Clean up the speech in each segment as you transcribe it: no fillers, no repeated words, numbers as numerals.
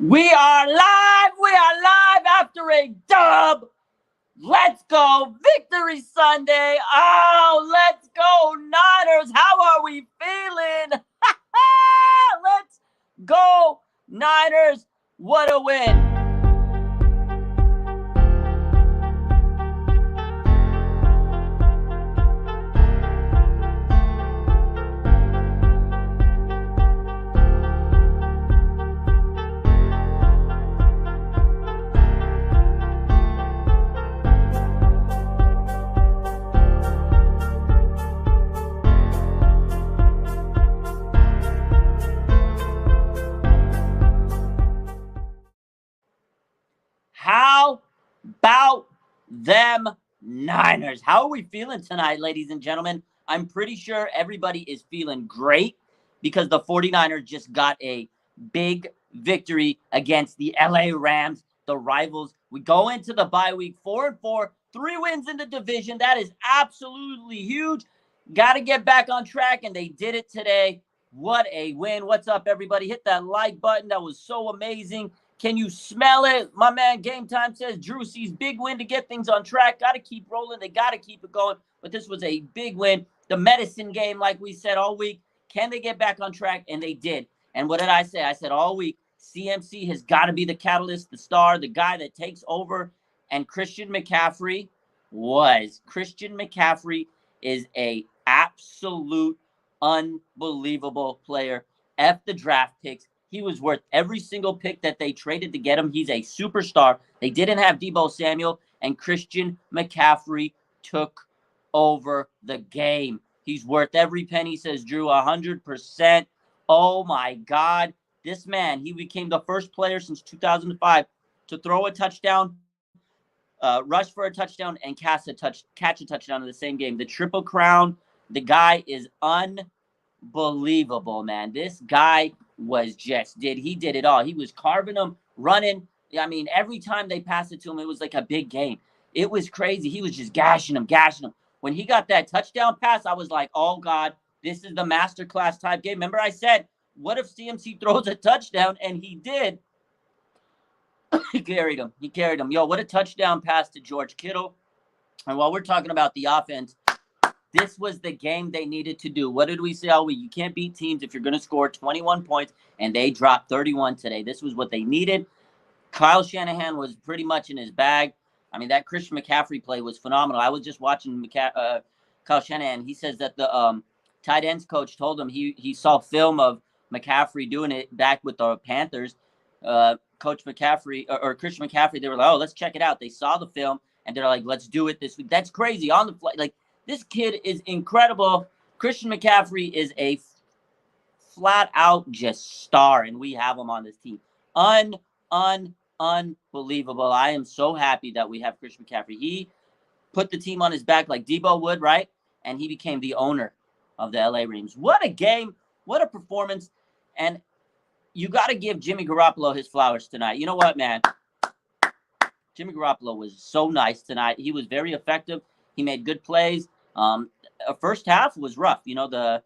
We are live. We are live after a dub. Let's go. Victory Sunday. Oh, let's go, Niners. How are we feeling? Let's go, Niners. What a win. How about them Niners? How are we feeling tonight, ladies and gentlemen? I'm pretty sure everybody is feeling great because the 49ers just got a big victory against the LA Rams, the rivals. We go into the bye week 4-4, 3 wins in the division. That is absolutely huge. Got to get back on track, and they did it today. What a win. What's up, everybody? Hit that like button. That was so amazing. Can you smell it? My man Game Time says Drew sees big win to get things on track. Got to keep rolling. They got to keep it going. But this was a big win. The medicine game, like we said all week. Can they get back on track? And they did. And what did I say? I said all week, CMC has got to be the catalyst, the star, the guy that takes over. And Christian McCaffrey was. Christian McCaffrey is a absolute unbelievable player. F the draft picks. He was worth every single pick that they traded to get him. He's a superstar. They didn't have Deebo Samuel, and Christian McCaffrey took over the game. He's worth every penny, says Drew, 100%. Oh, my God. This man, he became the first player since 2005 to throw a touchdown, rush for a touchdown, and catch a touchdown in the same game. The Triple Crown, the guy is unbelievable, man. This guy was he did it all. He was carving them, running. I mean, every time they passed it to him, it was like a big game. It was crazy. He was just gashing them. When he got that touchdown pass, I was like, oh, God, this is the masterclass type game. Remember I said, what if CMC throws a touchdown? And he did. He carried him. Yo, what a touchdown pass to George Kittle. And while we're talking about the offense, this was the game they needed to do. What did we say all week? You can't beat teams if you're going to score 21 points, and they dropped 31 today. This was what they needed. Kyle Shanahan was pretty much in his bag. I mean, that Christian McCaffrey play was phenomenal. I was just watching Kyle Shanahan. He says that the tight ends coach told him he saw film of McCaffrey doing it back with the Panthers. Coach McCaffrey or Christian McCaffrey, they were like, oh, let's check it out. They saw the film, and they're like, let's do it this week. That's crazy. On the fly, like, this kid is incredible. Christian McCaffrey is a flat-out just star, and we have him on this team. Unbelievable. I am so happy that we have Christian McCaffrey. He put the team on his back like Deebo would, right? And he became the owner of the LA Rams. What a game. What a performance. And you got to give Jimmy Garoppolo his flowers tonight. You know what, man? Jimmy Garoppolo was so nice tonight. He was very effective. He made good plays. First half was rough. You know, the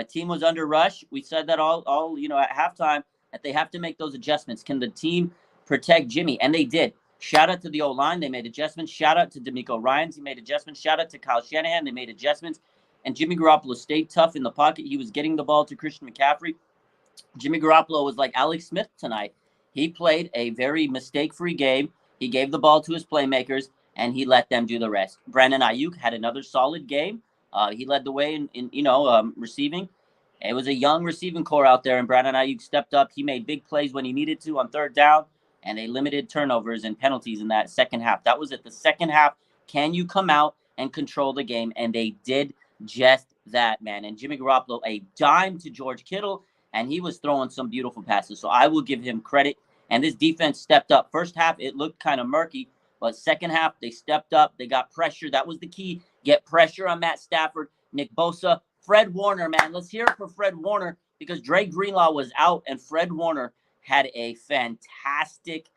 team was under rush. We said that all at halftime, that they have to make those adjustments. Can the team protect Jimmy? And they did. Shout out to the O-line. They made adjustments. Shout out to D'Amico Ryans. He made adjustments. Shout out to Kyle Shanahan. They made adjustments. And Jimmy Garoppolo stayed tough in the pocket. He was getting the ball to Christian McCaffrey. Jimmy Garoppolo was like Alex Smith tonight. He played a very mistake-free game. He gave the ball to his playmakers, and he let them do the rest. Brandon Ayuk had another solid game. He led the way in receiving. It was a young receiving core out there, and Brandon Ayuk stepped up. He made big plays when he needed to on third down, and they limited turnovers and penalties in that second half. That was at the second half. Can you come out and control the game? And they did just that, man. And Jimmy Garoppolo, a dime to George Kittle, and he was throwing some beautiful passes. So I will give him credit. And this defense stepped up. First half, it looked kind of murky. But second half, they stepped up. They got pressure. That was the key. Get pressure on Matt Stafford, Nick Bosa, Fred Warner, man. Let's hear it for Fred Warner because Dre Greenlaw was out, and Fred Warner had a fantastic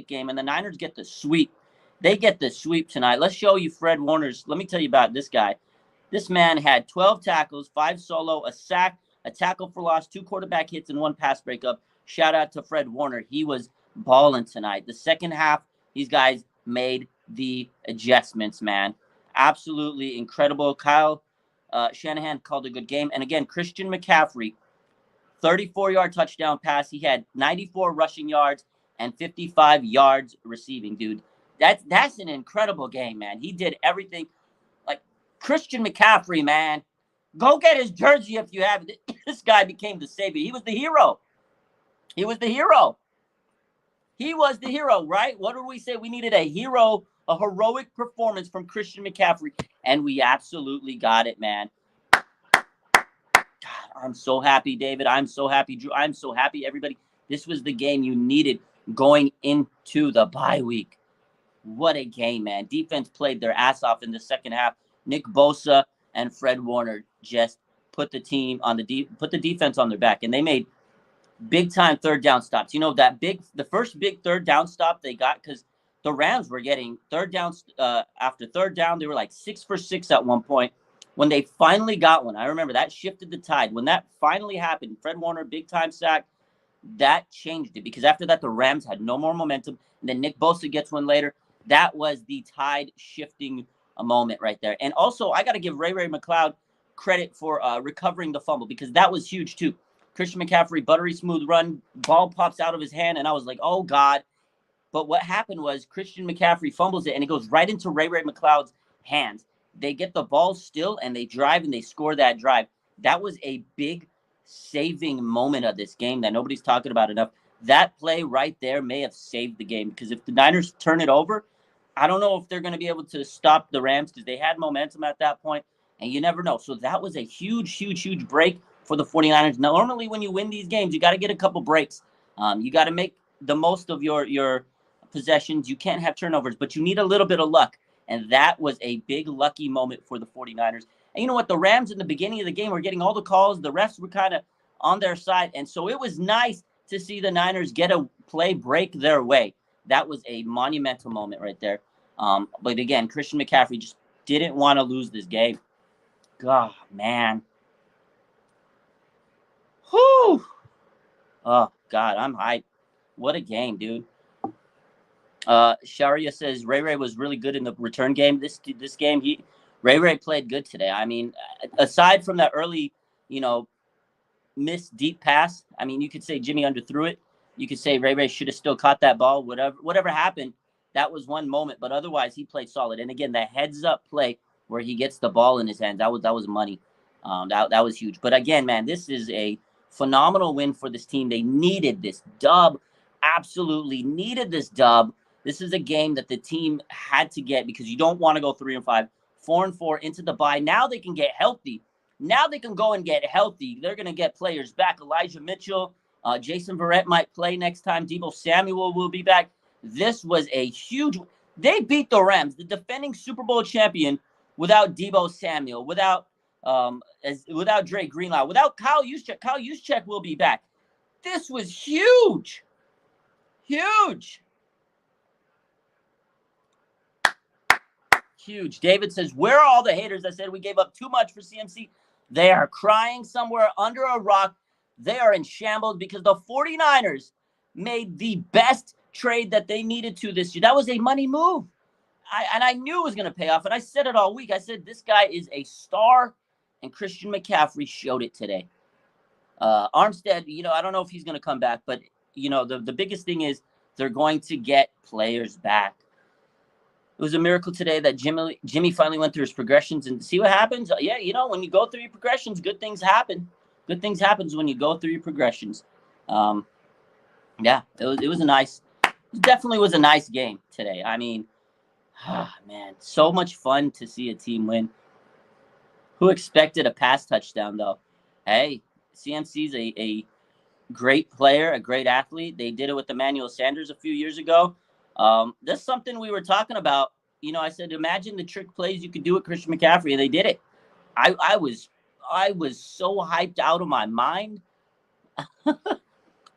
game. And the Niners get the sweep. They get the sweep tonight. Let's show you Fred Warner's. Let me tell you about this guy. This man had 12 tackles, 5 solo, a sack, a tackle for loss, 2 quarterback hits, and 1 pass breakup. shout out to Fred Warner. He was balling tonight. The second half, these guys made the adjustments, man. Absolutely incredible. Kyle Shanahan called a good game. And again, Christian McCaffrey, 34-yard touchdown pass. He had 94 rushing yards and 55 yards receiving, dude. That's an incredible game, man. He did everything. Like, Christian McCaffrey, man. Go get his jersey if you have it. This guy became the savior. He was the hero. He was the hero. He was the hero, right? What did we say? We needed a hero, a heroic performance from Christian McCaffrey, and we absolutely got it, man. God, I'm so happy, David. I'm so happy, Drew. I'm so happy, everybody. This was the game you needed going into the bye week. What a game, man. Defense played their ass off in the second half. Nick Bosa and Fred Warner just put the team on put the defense on their back, and they made big time third down stops. You know, the first big third down stop they got, because the Rams were getting third downs after third down. They were like 6 for 6 at one point. When they finally got one, I remember that shifted the tide. When that finally happened, Fred Warner, big time sack, that changed it, because after that, the Rams had no more momentum. And then Nick Bosa gets one later. That was the tide shifting moment right there. And also, I got to give Ray McCloud credit for recovering the fumble, because that was huge too. Christian McCaffrey, buttery smooth run, ball pops out of his hand, and I was like, oh, God. But what happened was Christian McCaffrey fumbles it, and it goes right into Ray McCloud's hands. They get the ball still, and they drive, and they score that drive. That was a big saving moment of this game that nobody's talking about enough. That play right there may have saved the game, because if the Niners turn it over, I don't know if they're going to be able to stop the Rams, because they had momentum at that point, and you never know. So that was a huge break for the 49ers. Now, normally when you win these games, you got to get a couple breaks. You got to make the most of your possessions. You can't have turnovers, but you need a little bit of luck. And that was a big lucky moment for the 49ers. And you know what? The Rams in the beginning of the game were getting all the calls. The refs were kind of on their side. And so it was nice to see the Niners get a play break their way. That was a monumental moment right there. But again, Christian McCaffrey just didn't want to lose this game. God, man. Whew. Oh, God, I'm hyped. What a game, dude. Sharia says Ray was really good in the return game. This game, Ray played good today. I mean, aside from that early, missed deep pass, I mean, you could say Jimmy underthrew it. You could say Ray should have still caught that ball. Whatever happened, that was one moment. But otherwise, he played solid. And again, that heads-up play where he gets the ball in his hands, that was money. That was huge. But again, man, this is a phenomenal win for this team. They needed this dub. Absolutely needed this dub. This is a game that the team had to get, because you don't want to go 3-5, 4-4 into the bye. Now they can get healthy. Now they can go and get healthy. They're going to get players back. Elijah Mitchell, Jason Verrett might play next time. Deebo Samuel will be back. This was a huge. They beat the Rams, the defending Super Bowl champion, without Deebo Samuel, without Dre Greenlaw, without Kyle Juszczyk. Kyle Juszczyk will be back. This was huge. Huge. Huge. David says, where are all the haters that said we gave up too much for CMC? They are crying somewhere under a rock. They are in shambles, because the 49ers made the best trade that they needed to this year. That was a money move. I knew it was going to pay off, and I said it all week. I said, this guy is a star, and Christian McCaffrey showed it today. Armstead, I don't know if he's going to come back, but, the biggest thing is they're going to get players back. It was a miracle today that Jimmy finally went through his progressions, and see what happens. Yeah, when you go through your progressions, good things happen. Good things happens when you go through your progressions. Yeah, it definitely was a nice game today. I mean, man, so much fun to see a team win. Who expected a pass touchdown, though? Hey, CMC's a great player, a great athlete. They did it with Emmanuel Sanders a few years ago. That's something we were talking about. I said, imagine the trick plays you could do with Christian McCaffrey, and they did it. I was so hyped out of my mind.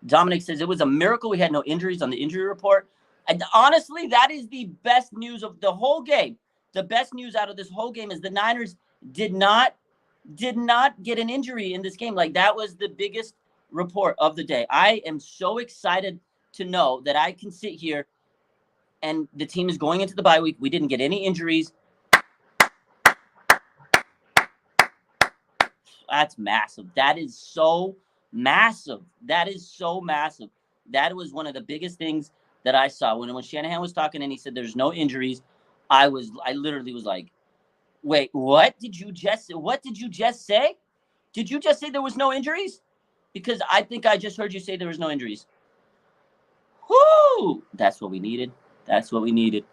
Dominic says it was a miracle we had no injuries on the injury report. And honestly, that is the best news of the whole game. The best news out of this whole game is the Niners did not get an injury in this game. Like, that was the biggest report of the day. I am so excited to know that I can sit here and the team is going into the bye week. We didn't get any injuries. That's massive. That is so massive. That is so massive. That was one of the biggest things that I saw when Shanahan was talking and he said there's no injuries. I literally was like, wait, what did you just say? Did you just say there was no injuries? Because I think I just heard you say there was no injuries. Whoo! That's what we needed. That's what we needed.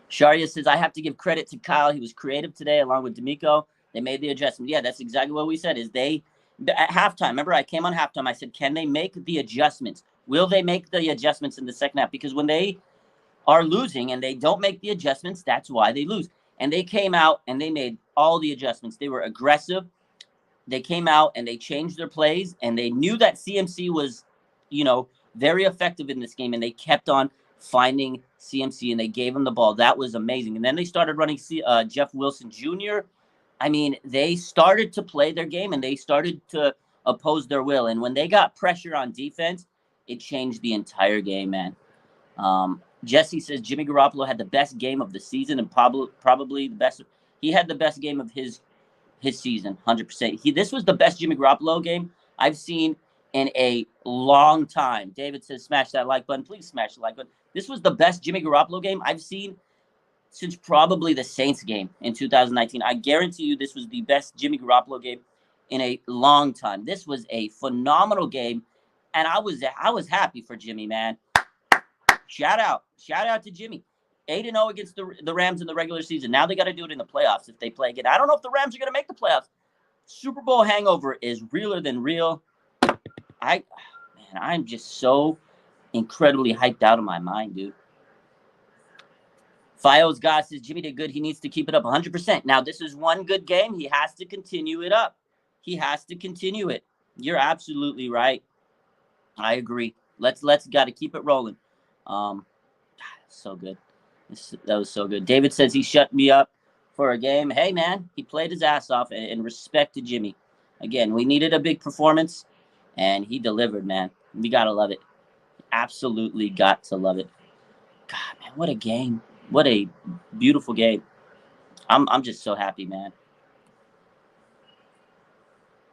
Sharia says, I have to give credit to Kyle. He was creative today along with D'Amico. They made the adjustment. Yeah, that's exactly what we said. At halftime, remember I came on halftime. I said, can they make the adjustments? Will they make the adjustments in the second half? Because when they are losing and they don't make the adjustments, that's why they lose. And they came out and they made all the adjustments. They were aggressive. They came out and they changed their plays, and they knew that CMC was, very effective in this game, and they kept on finding CMC, and they gave him the ball. That was amazing. And then they started running Jeff Wilson Jr. I mean, they started to play their game, and they started to oppose their will. And when they got pressure on defense, it changed the entire game, man. Jesse says Jimmy Garoppolo had the best game of the season and probably the best. He had the best game of his season, 100%. This was the best Jimmy Garoppolo game I've seen in a long time. David says, smash that like button. Please smash the like button. This was the best Jimmy Garoppolo game I've seen since probably the Saints game in 2019. I guarantee you this was the best Jimmy Garoppolo game in a long time. This was a phenomenal game, and I was happy for Jimmy, man. Shout out to Jimmy. 8-0 against the Rams in the regular season. Now they got to do it in the playoffs if they play again. I don't know if the Rams are going to make the playoffs. Super Bowl hangover is realer than real. I'm just so incredibly hyped out of my mind, dude. Fios God says Jimmy did good. He needs to keep it up 100%. Now, this is one good game. He has to continue it up. He has to continue it. You're absolutely right. I agree. Let's got to keep it rolling. So good. That was so good. David says he shut me up for a game. Hey, man, he played his ass off, and respect to Jimmy. Again, we needed a big performance, and he delivered, man. We got to love it. Absolutely got to love it. God, man, what a game. What a beautiful game. I'm just so happy, man.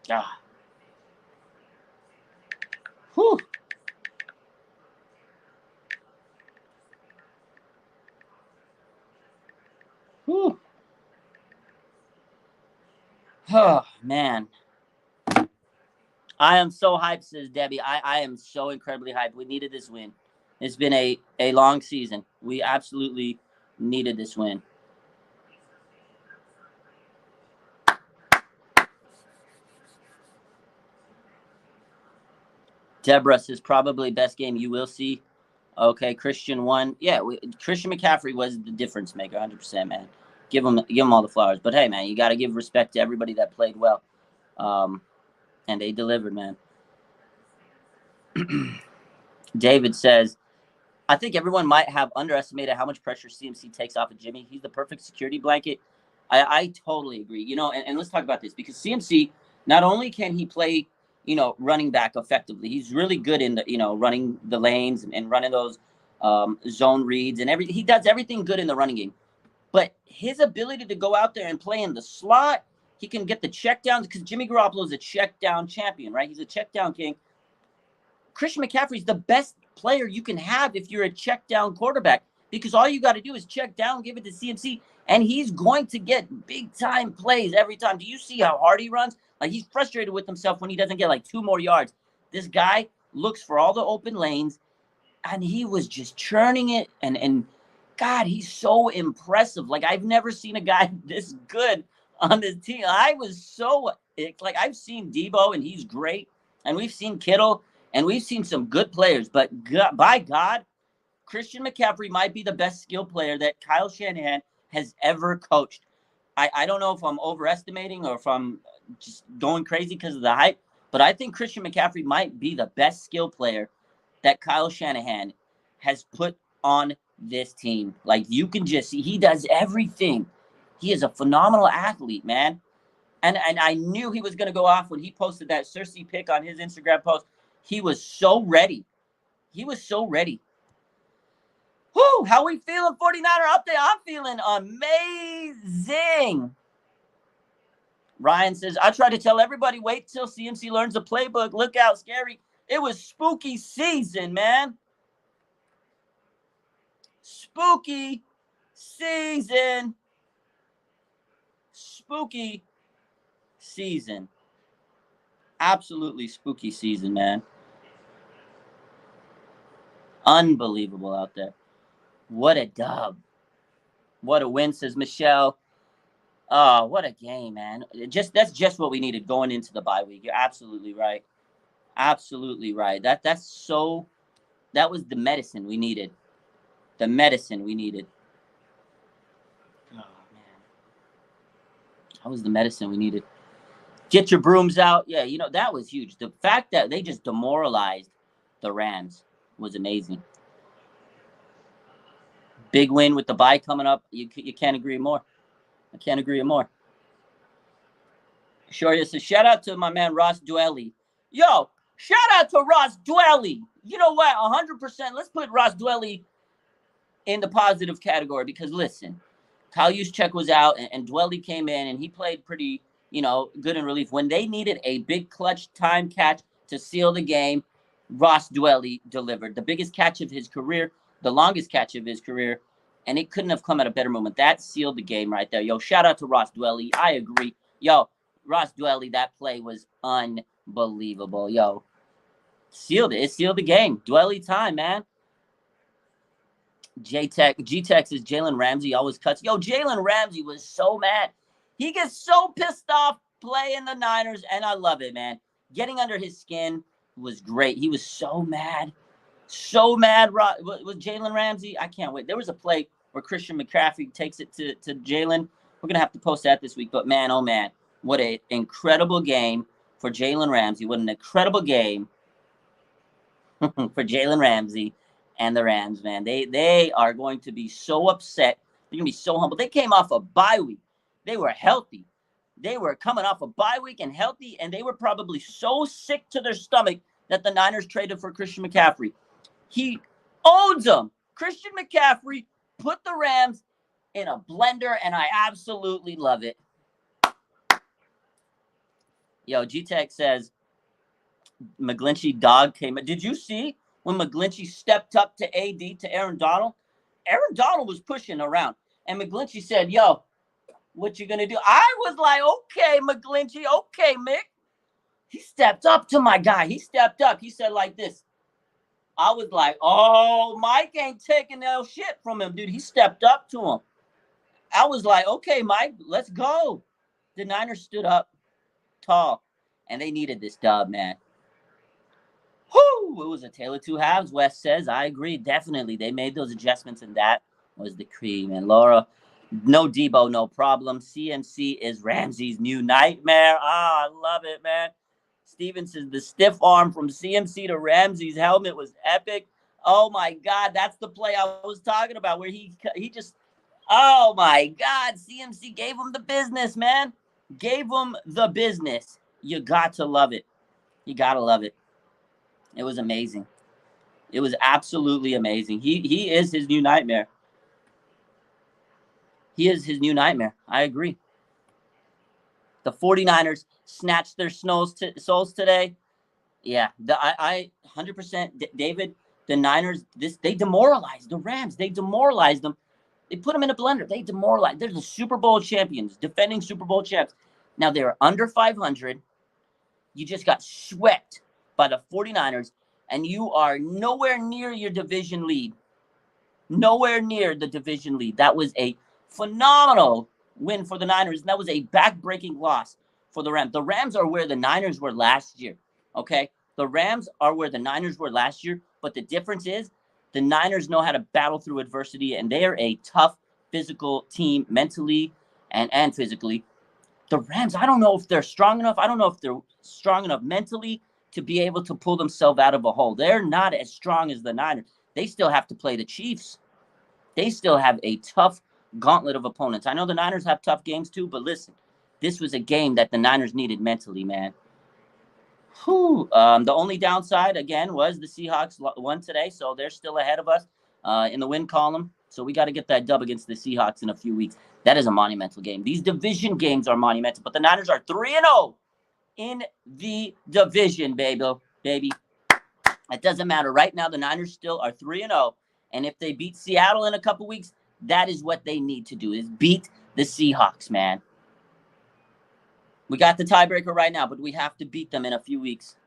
Ah. Whew. Whew. Oh, man. I am so hyped, says Debbie. I am so incredibly hyped. We needed this win. It's been a long season. We absolutely needed this win. Deborah says probably best game you will see. Okay, Christian won. Yeah, Christian McCaffrey was the difference maker, 100%, man. Give him all the flowers. But hey, man, you got to give respect to everybody that played well, and they delivered, man. David says, I think everyone might have underestimated how much pressure CMC takes off of Jimmy. He's the perfect security blanket. I totally agree. And let's talk about this, because CMC, not only can he play, running back effectively, he's really good in the, running the lanes and running those zone reads and everything. He does everything good in the running game. But his ability to go out there and play in the slot, he can get the check downs, because Jimmy Garoppolo is a check down champion, right? He's a check down king. Christian McCaffrey is the best player you can have if you're a check down quarterback, because all you got to do is check down, give it to CMC, and he's going to get big time plays every time. Do you see how hard he runs? Like, he's frustrated with himself when he doesn't get like 2 more yards. This guy looks for all the open lanes, and he was just churning it. And God, he's so impressive. Like, I've never seen a guy this good on this team. I was so like, I've seen Debo, and he's great, and we've seen Kittle, and we've seen some good players, but by God, Christian McCaffrey might be the best skill player that Kyle Shanahan has ever coached. I don't know if I'm overestimating or if I'm just going crazy because of the hype, but I think Christian McCaffrey might be the best skill player that Kyle Shanahan has put on this team. Like, you can just see he does everything. He is a phenomenal athlete, man. And I knew he was going to go off when he posted that Cersei pic on his Instagram post. He was so ready. He was so ready. Whoo, how we feeling, 49er update? I'm feeling amazing. Ryan says, I try to tell everybody, wait till CMC learns the playbook. Look out, scary. It was spooky season, man. Spooky season. Spooky season. Absolutely spooky season, man. Unbelievable out there. What a dub. What a win, says Michelle. Oh, what a game, man. That's just what we needed going into the bye week. You're absolutely right. Absolutely right. That was the medicine we needed. The medicine we needed. Oh, man. That was the medicine we needed. Get your brooms out. Yeah, that was huge. The fact that they just demoralized the Rams was amazing. Big win with the bye coming up. You can't agree more. I can't agree more. Shoria says, shout out to my man Ross Dwelly. Yo, shout out to Ross Dwelly. You know what? 100%. Let's put Ross Dwelly in the positive category because, listen, Kyle Juszczyk was out and Dwelly came in and he played pretty, good in relief. When they needed a big clutch time catch to seal the game, Ross Dwelly delivered. The biggest catch of his career, the longest catch of his career, and it couldn't have come at a better moment. That sealed the game right there. Yo, shout out to Ross Dwelly. I agree. Yo, Ross Dwelly, that play was unbelievable. Yo, sealed it. It sealed the game. Dwelly time, man. G-Tech says Jalen Ramsey always cuts. Yo, Jalen Ramsey was so mad. He gets so pissed off playing the Niners, and I love it, man. Getting under his skin was great. He was so mad. So mad with Jalen Ramsey. I can't wait. There was a play where Christian McCaffrey takes it to Jalen. We're going to have to post that this week. But, man, oh, man, what an incredible game for Jalen Ramsey. What an incredible game for Jalen Ramsey and the Rams, man. They are going to be so upset. They're going to be so humble. They came off a bye week. They were healthy. They were coming off a bye week and healthy, and they were probably so sick to their stomach that the Niners traded for Christian McCaffrey. He owns them. Christian McCaffrey put the Rams in a blender, and I absolutely love it. Yo, G-Tech says, McGlinchey dog came. Did you see when McGlinchey stepped up to AD, to Aaron Donald? Aaron Donald was pushing around, and McGlinchey said, yo, what you going to do? I was like, okay, McGlinchey, okay, Mick. He stepped up to my guy. He stepped up. He said like this. I was like, oh, Mike ain't taking no shit from him, dude. He stepped up to him. I was like, okay, Mike, let's go. The Niners stood up tall, and they needed this dub, man. Whoo! It was a tale of two halves, Wes says. I agree, definitely. They made those adjustments, and that was the cream. And Laura, no Debo, no problem. CMC is Ramsey's new nightmare. I love it, man. Steven says the stiff arm from CMC to Ramsey's helmet was epic. Oh, my God. That's the play I was talking about where he just, oh, my God. CMC gave him the business, man. Gave him the business. You got to love it. You got to love it. It was amazing. It was absolutely amazing. He is his new nightmare. He is his new nightmare. I agree. The 49ers snatched their souls today. Yeah, I 100%. David, the Niners, they demoralized the Rams. They demoralized them. They put them in a blender. They demoralized. They're the Super Bowl champions, defending Super Bowl champs. Now they're under 500. You just got swept by the 49ers, and you are nowhere near your division lead. Nowhere near the division lead. That was a phenomenal win for the Niners, and that was a back-breaking loss for the Rams. The Rams are where the Niners were last year, okay? The Rams are where the Niners were last year, but the difference is the Niners know how to battle through adversity, and they are a tough, physical team mentally and physically. The Rams, I don't know if they're strong enough. I don't know if they're strong enough mentally to be able to pull themselves out of a hole. They're not as strong as the Niners. They still have to play the Chiefs. They still have a tough gauntlet of opponents. I know the Niners have tough games too, but listen, this was a game that the Niners needed mentally, man. The only downside, again, was the Seahawks won today, so they're still ahead of us in the win column. So we got to get that dub against the Seahawks in a few weeks. That is a monumental game. These division games are monumental, but the Niners are 3-0 in the division, baby. It doesn't matter. Right now, the Niners still are 3-0, and if they beat Seattle in a couple weeks, that is what they need to do, is beat the Seahawks, man. We got the tiebreaker right now, but we have to beat them in a few weeks.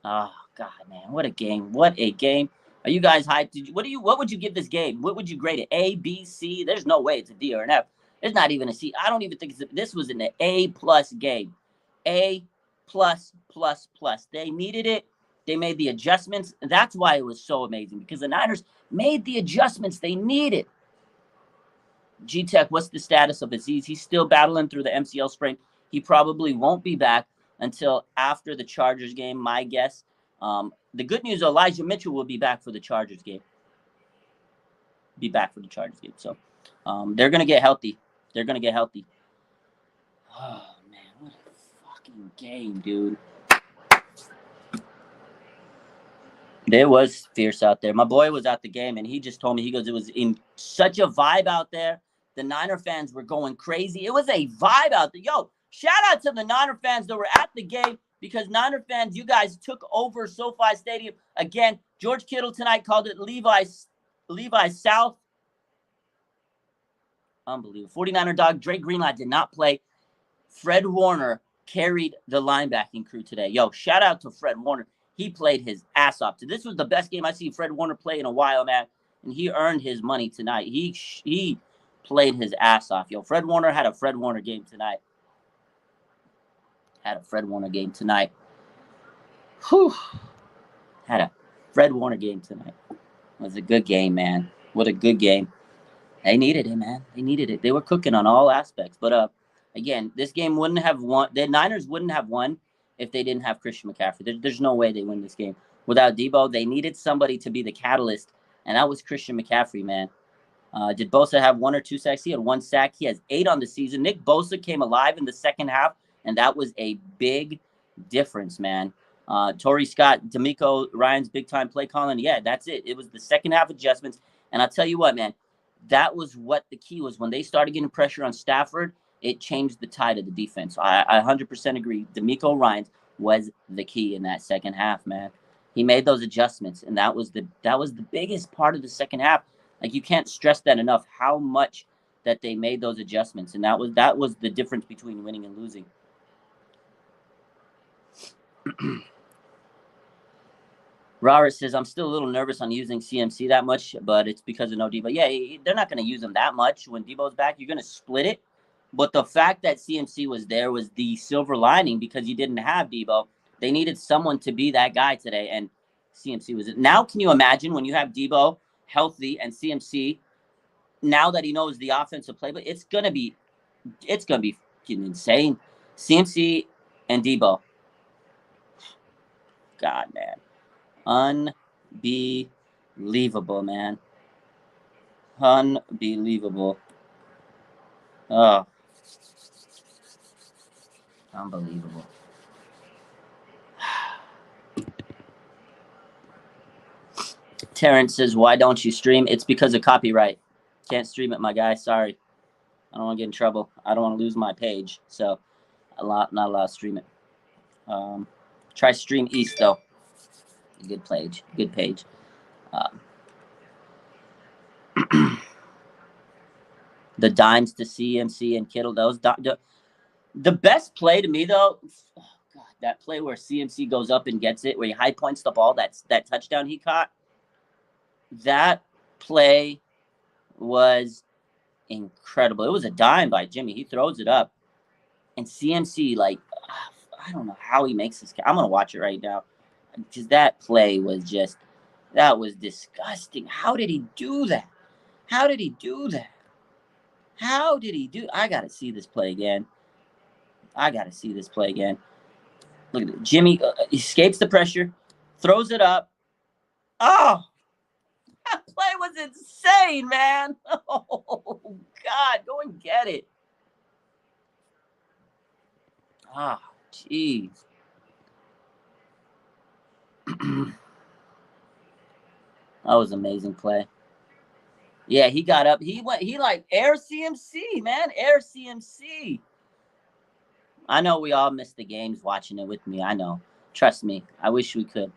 Oh, God, man. What a game. What a game. Are you guys hyped? What would you give this game? What would you grade it? A, B, C? There's no way it's a D or an F. There's not even a C. I don't even think this was an A+ game. A+++. They needed it. They made the adjustments. That's why it was so amazing, because the Niners made the adjustments they needed. G-Tech, what's the status of Aziz? He's still battling through the MCL sprain. He probably won't be back until after the Chargers game, my guess. The good news, Elijah Mitchell will be back for the Chargers game. So they're going to get healthy. Oh, man, what a fucking game, dude. There was fierce out there. My boy was at the game, and he just told me, he goes, it was in such a vibe out there. The Niner fans were going crazy. It was a vibe out there. Yo, shout out to the Niner fans that were at the game, because Niner fans, you guys took over SoFi Stadium. Again, George Kittle tonight called it Levi South. Unbelievable. 49er dog, Drake Greenlaw did not play. Fred Warner carried the linebacking crew today. Yo, shout out to Fred Warner. He played his ass off. This was the best game I've seen Fred Warner play in a while, man. And he earned his money tonight. He played his ass off. Yo, Fred Warner had a Fred Warner game tonight. Whew. Had a Fred Warner game tonight. It was a good game, man. What a good game. They needed it, man. They needed it. They were cooking on all aspects. But, again, this game wouldn't have won. The Niners wouldn't have won if they didn't have Christian McCaffrey. There's no way they win this game without Debo. They needed somebody to be the catalyst, and that was Christian McCaffrey, man. Did Bosa have 1 or 2 sacks? He had 1 sack. He has 8 on the season. Nick Bosa came alive in the second half, and that was a big difference, man. Torrey Scott, D'Amico Ryan's big-time play calling. Yeah, that's it. It was the second half adjustments, and I'll tell you what, man, that was what the key was. When they started getting pressure on Stafford, it changed the tide of the defense. I 100% agree. D'Amico Ryans was the key in that second half, man. He made those adjustments, and that was the biggest part of the second half. Like, you can't stress that enough, how much that they made those adjustments, and that was the difference between winning and losing. Robert says, I'm still a little nervous on using CMC that much, but it's because of no Debo. Yeah, they're not going to use him that much. When Debo's back, you're going to split it. But the fact that CMC was there was the silver lining, because you didn't have Debo. They needed someone to be that guy today, and CMC was it. Now, can you imagine when you have Debo healthy and CMC, now that he knows the offensive playbook, it's gonna be insane. CMC and Debo. God, man. Unbelievable, man. Unbelievable. Oh. Unbelievable. Terrence says, why don't you stream? It's because of copyright. Can't stream it, my guy. Sorry. I don't want to get in trouble. I don't want to lose my page. So, not allowed to stream it. Try Stream East, though. Good page. The dimes to CMC and Kittle. The best play to me, though, oh God, that play where CMC goes up and gets it, where he high points the ball, that touchdown he caught. That play was incredible. It was a dime by Jimmy. He throws it up. And CMC, like, I don't know how he makes this. I'm going to watch it right now. Because that play was that was disgusting. How did he do that? I got to see this play again. Look at it. Jimmy escapes the pressure, throws it up. Oh, that play was insane, man. Oh, God, go and get it. Ah, jeez. That was an amazing play. Yeah, he got up. He like air CMC, man. Air CMC. I know we all missed the games watching it with me. I know. Trust me. I wish we could.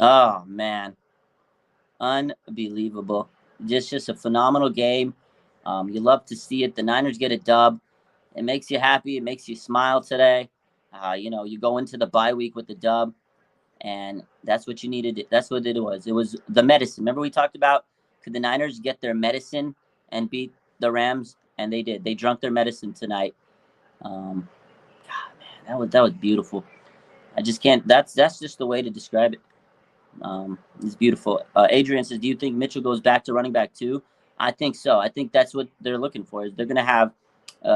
Oh, man. Unbelievable. Just a phenomenal game. You love to see it. The Niners get a dub. It makes you happy. It makes you smile today. You go into the bye week with the dub, and that's what you needed. That's what it was. It was the medicine. Remember we talked about could the Niners get their medicine and beat the Rams, and they did. They drunk their medicine tonight. God, man, that was beautiful. I just can't. That's just the way to describe it. It's beautiful. Adrian says, "Do you think Mitchell goes back to running back too?" I think so. I think that's what they're looking for. Is they're going to have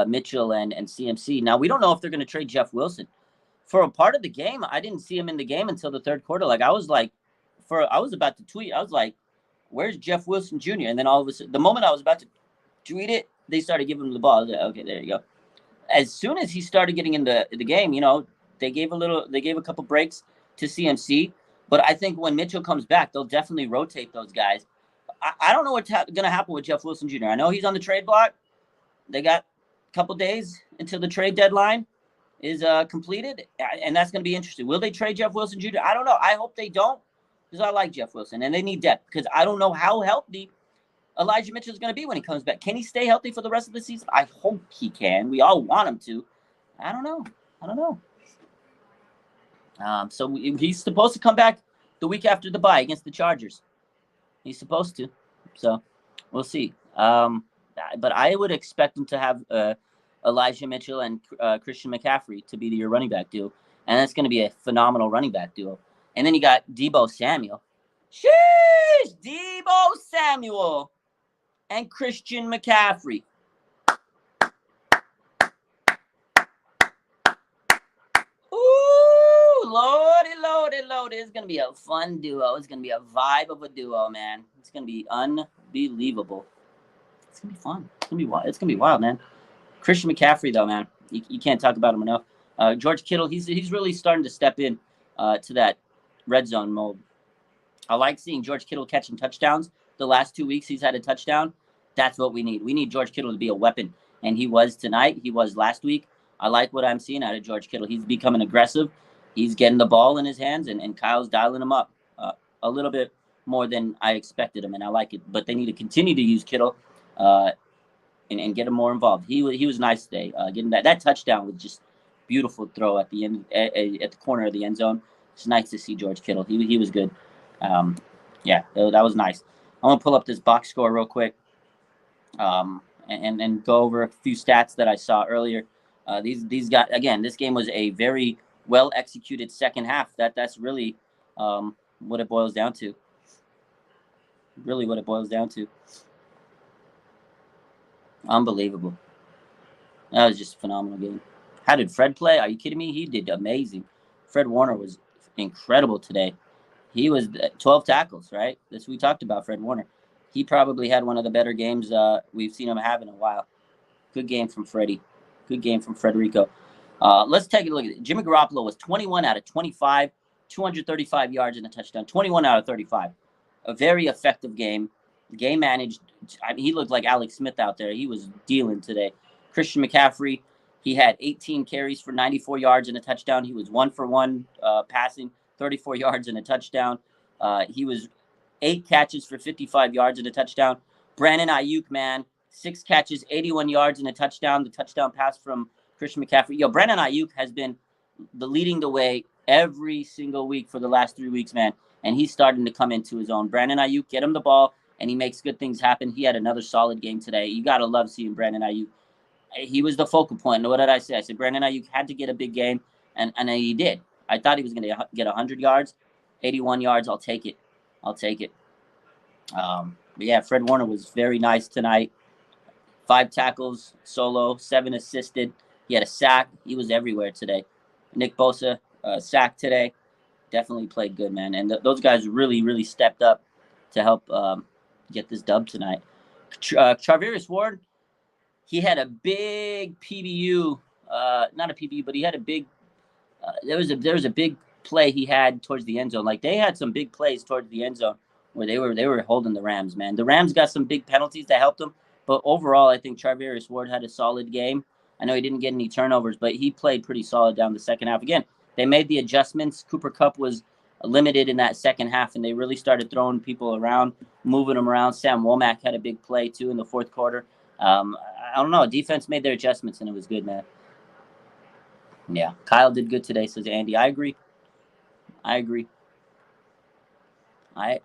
Mitchell and CMC. Now we don't know if they're going to trade Jeff Wilson. For a part of the game, I didn't see him in the game until the third quarter. Like I was about to tweet. I was like, "Where's Jeff Wilson Jr.?" And then all of a sudden, the moment I was about to tweet it, they started giving him the ball. I was like, okay, there you go. As soon as he started getting in the game, they gave a couple breaks to CMC. But I think when Mitchell comes back, they'll definitely rotate those guys. I don't know what's going to happen with Jeff Wilson Jr. I know he's on the trade block. They got a couple days until the trade deadline is completed, and that's going to be interesting. Will they trade Jeff Wilson Jr.? I don't know. I hope they don't, because I like Jeff Wilson, and they need depth, because I don't know how healthy Elijah Mitchell is going to be when he comes back. Can he stay healthy for the rest of the season? I hope he can. We all want him to. I don't know. So he's supposed to come back the week after the bye against the Chargers. He's supposed to. So we'll see. But I would expect him to have Elijah Mitchell and Christian McCaffrey to be your running back duo. And that's going to be a phenomenal running back duo. And then you got Deebo Samuel. Sheesh! Deebo Samuel and Christian McCaffrey. Ooh, lordy. It's going to be a fun duo. It's going to be a vibe of a duo, man. It's going to be unbelievable. It's going to be fun. It's going to be wild, man. Christian McCaffrey, though, man. You can't talk about him enough. George Kittle, he's really starting to step in to that red zone mode. I like seeing George Kittle catching touchdowns. The last 2 weeks he's had a touchdown. That's what we need. We need George Kittle to be a weapon. And he was tonight. He was last week. I like what I'm seeing out of George Kittle. He's becoming aggressive. He's getting the ball in his hands, and Kyle's dialing him up a little bit more than I expected him, and I like it. But they need to continue to use Kittle and get him more involved. He was nice today. Getting that touchdown was just beautiful throw at the end at the corner of the end zone. It's nice to see George Kittle. He was good. Yeah, that was nice. I'm gonna pull up this box score real quick, and go over a few stats that I saw earlier. These guys, again, this game was a very well executed second half. That's really what it boils down to. Really, what it boils down to. Unbelievable. That was just a phenomenal game. How did Fred play? Are you kidding me? He did amazing. Fred Warner was incredible today. He was 12 tackles, right? That's what we talked about, Fred Warner. He probably had one of the better games we've seen him have in a while. Good game from Freddie. Good game from Frederico. Let's take a look at it. Jimmy Garoppolo was 21 out of 25, 235 yards and a touchdown. 21 out of 35. A very effective game. Game managed. I mean, he looked like Alex Smith out there. He was dealing today. Christian McCaffrey, he had 18 carries for 94 yards and a touchdown. He was 1 for 1 passing, 34 yards and a touchdown. He was 8 catches for 55 yards and a touchdown. Brandon Ayuk, man, 6 catches, 81 yards and a touchdown. The touchdown pass from Christian McCaffrey. Brandon Ayuk has been leading the way every single week for the last 3 weeks, man. And he's starting to come into his own. Brandon Ayuk, get him the ball, and he makes good things happen. He had another solid game today. You got to love seeing Brandon Ayuk. He was the focal point. What did I say? I said Brandon Ayuk had to get a big game, and he did. I thought he was going to get 100 yards, 81 yards. I'll take it. But yeah, Fred Warner was very nice tonight. 5 tackles, solo, 7 assisted. He had a sack. He was everywhere today. Nick Bosa, sack today. Definitely played good, man. And those guys really, really stepped up to help get this dub tonight. Charvarius Ward, he had a big PBU, not a PBU, but he had a big. There was a big play he had towards the end zone. Like they had some big plays towards the end zone where they were holding the Rams. Man, the Rams got some big penalties that helped them, but overall, I think Charvarius Ward had a solid game. I know he didn't get any turnovers, but he played pretty solid down the second half. Again, they made the adjustments. Cooper Kupp was limited in that second half, and they really started throwing people around, moving them around. Sam Womack had a big play too in the fourth quarter. I don't know. Defense made their adjustments, and it was good, man. Yeah, Kyle did good today, says Andy. I agree. I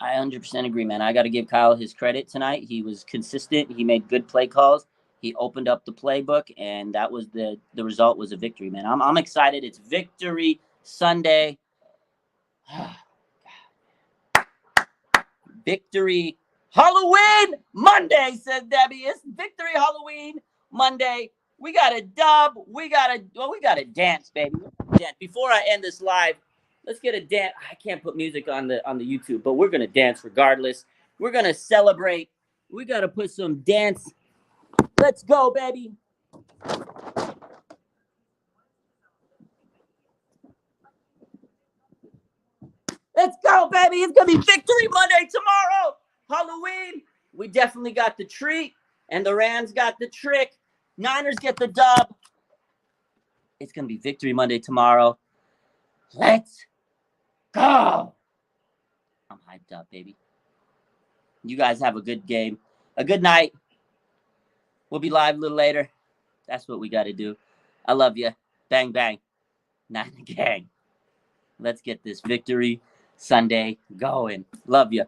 100% agree, man. I got to give Kyle his credit tonight. He was consistent. He made good play calls. He opened up the playbook, and that was the result was a victory, man. I'm excited. It's Victory Sunday. Victory Halloween Monday, says Debbie. It's Victory Halloween Monday. We got a dub. We got to dance, baby. Dance. Before I end this live, let's get a dance. I can't put music on the YouTube, but we're gonna dance regardless. We're gonna celebrate. We gotta put some dance. Let's go, baby. Let's go, baby. It's gonna be Victory Monday tomorrow. Halloween. We definitely got the treat, and the Rams got the trick. Niners get the dub. It's gonna be Victory Monday tomorrow. Let's go. I'm hyped up, baby. You guys have a good game. A good night. We'll be live a little later. That's what we got to do. I love you. Bang, bang. Nine gang. Let's get this Victory Sunday going. Love you.